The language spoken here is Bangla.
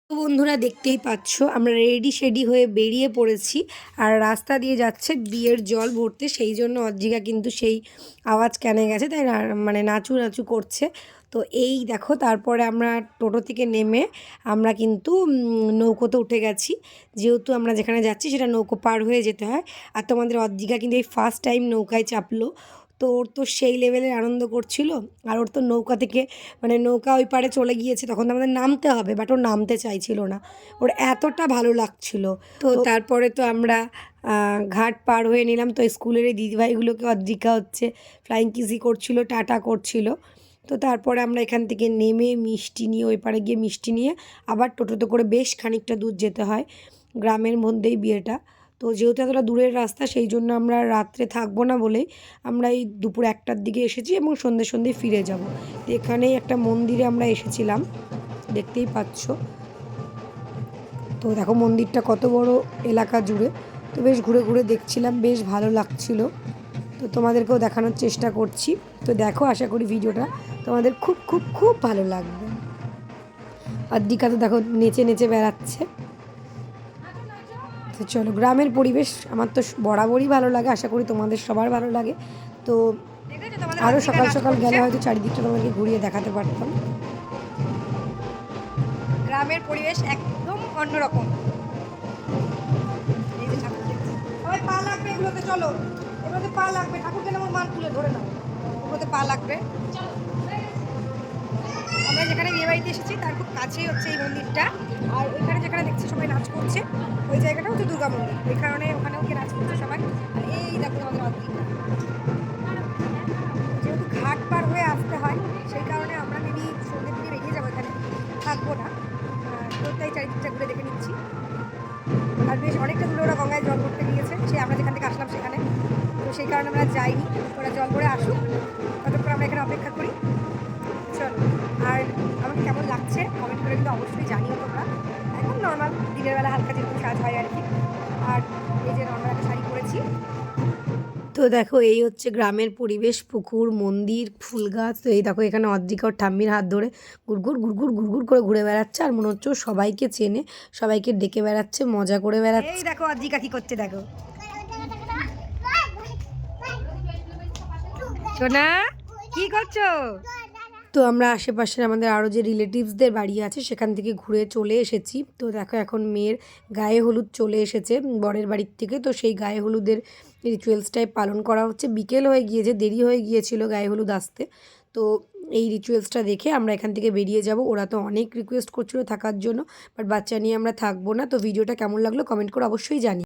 তো বন্ধুরা দেখতেই পাচ্ছ আমরা রেডি শেডি হয়ে বেরিয়ে পড়েছি আর রাস্তা দিয়ে যাচ্ছে বিয়ের জল ভরতে। সেই জন্য অজ্জিকা কিন্তু সেই আওয়াজ কেনে গেছে, তাই মানে নাচু নাচু করছে। তো এই দেখো, তারপরে আমরা টোটো থেকে নেমে আমরা কিন্তু নৌকোতে উঠে গেছি, যেহেতু আমরা যেখানে যাচ্ছি সেটা নৌকো পার হয়ে যেতে হয়। আর তোমাদের অজ্জিকা কিন্তু এই ফার্স্ট টাইম নৌকায় চাপলো। তো ওর তো সেই লেভেলের আনন্দ করছিল। আর ওর তো নৌকা থেকে মানে নৌকা ওই পারে চলে গিয়েছে, তখন তো আমাদের নামতে হবে, বাট ও নামতে চাইছিল না। ওর এতটা ভালো লাগছিল। তো তারপরে তো আমরা ঘাট পার হয়ে নিলাম। তো স্কুলের এই দিদিভাইগুলোকে অজ্জিকা হচ্ছে ফ্লাইং কিসি করছিল, টাটা করছিল। তো তারপরে আমরা এখান থেকে নেমে মিষ্টি নিয়ে ওই পারে গিয়ে মিষ্টি নিয়ে আবার টোটোতে করে বেশ খানিকটা দূর যেতে হয়। গ্রামের মধ্যেই বিয়েটা। তো যেহেতু এতটা দূরের রাস্তা, সেই জন্য আমরা রাত্রে থাকবো না বলেই আমরা এই দুপুর 1টার দিকে এসেছি এবং সন্ধ্যে সন্ধ্যে ফিরে যাব। তো এখানেই একটা মন্দিরে আমরা এসেছিলাম, দেখতেই পাচ্ছ। তো দেখো মন্দিরটা কত বড় এলাকা জুড়ে। তো বেশ ঘুরে ঘুরে দেখছিলাম, বেশ ভালো লাগছিল। তো তোমাদেরকেও দেখানোর চেষ্টা করছি। তো দেখো, আশা করি ভিডিওটা তোমাদের খুব খুব খুব ভালো লাগবে। আর দিকা তো দেখো নেচে নেচে বেড়াচ্ছে। তো চলো, গ্রামের পরিবেশ আমার তো বরাবরই ভালো লাগে, আশা করি তোমাদের সবার ভালো লাগে। তো আরও সকাল সকাল গেলে হয়তো চারিদিকটা তোমাদেরকে ঘুরিয়ে দেখাতে পারতাম। গ্রামের পরিবেশ একদম অন্যরকম। সবাই পা লাগবে এগুলোতে, চলো এগুলোতে পা লাগবে, ঠাকুরকে আমার মান তুলে ধরে নাও, এগুলোতে পা লাগবে। আমরা যেখানে বিয়ে বাড়িতে এসেছি তার খুব কাছেই হচ্ছে এই মন্দিরটা। আর ওইখানে যেখানে দেখছি সবাই নাচ করছে, ওই জায়গাটা হচ্ছে দুর্গা মন্দির, ওই কারণে ওখানেও গিয়ে নাচ করছে সবাই। আর এই দেখো আমাদের অদ্রিকা, যেহেতু ঘাট পার হয়ে আসতে হয় সেই কারণে আমরা মেবি সন্ধ্যের দিকে বেরিয়ে যাবো, এখানে থাকবো না। তো তাই চারিদিকটা ঘুরে দেখে নিচ্ছি। আর বেশ অনেকটা দূরে ওরা গঙ্গায় জল করতে গিয়েছে, সে আমরা যেখান থেকে আসলাম সেখানে। তো সেই কারণে আমরা যাইনি, ওরা জল করে আসুক, ততক্ষণ আমরা এখানে অপেক্ষা করি। চলো, আর আমাকে কেমন লাগছে কমেন্ট করে কিন্তু অবশ্যই জানিও তোমরা। একদম নর্মাল দিনের বেলা হালকা যেরকম সাজ হয় আর কি। আর এই যে নর্মাল একটা শাড়ি পরেছি। তো দেখো এই হচ্ছে গ্রামের পরিবেশ, পুকুর, মন্দির, ফুল গাছ। তো এই দেখো এখানে অদ্রিকা ওর ঠাম্মির হাত ধরে গুড়গুড় গুড়গুড় গুড়গুড় করে ঘুরে বেড়াচ্ছে। আর মনে হচ্ছে সবাইকে চেনে, সবাইকে ডেকে বেড়াচ্ছে, মজা করে বেড়াচ্ছে। এই দেখো অদ্রিকা কি করছে, দেখো সোনা কি করছো। তো আমরা আশেপাশের আমাদের আরও যে রিলেটিভসদের বাড়ি আছে সেখান থেকে ঘুরে চলে এসেছি। তো দেখো এখন মেয়ের গায়ে হলুদ চলে এসেছে বরের বাড়ির থেকে। তো সেই গায়ে হলুদের রিচুয়ালসটাই পালন করা হচ্ছে। বিকেল হয়ে গিয়েছে, দেরি হয়ে গিয়েছিল গায়ে হলুদ আসতে। তো এই রিচুয়ালসটা দেখে আমরা এখান থেকে বেরিয়ে যাব। ওরা তো অনেক রিকোয়েস্ট করছিল থাকার জন্য, বাট বাচ্চা নিয়ে আমরা থাকবো না। তো ভিডিওটা কেমন লাগলো কমেন্ট করে অবশ্যই জানি।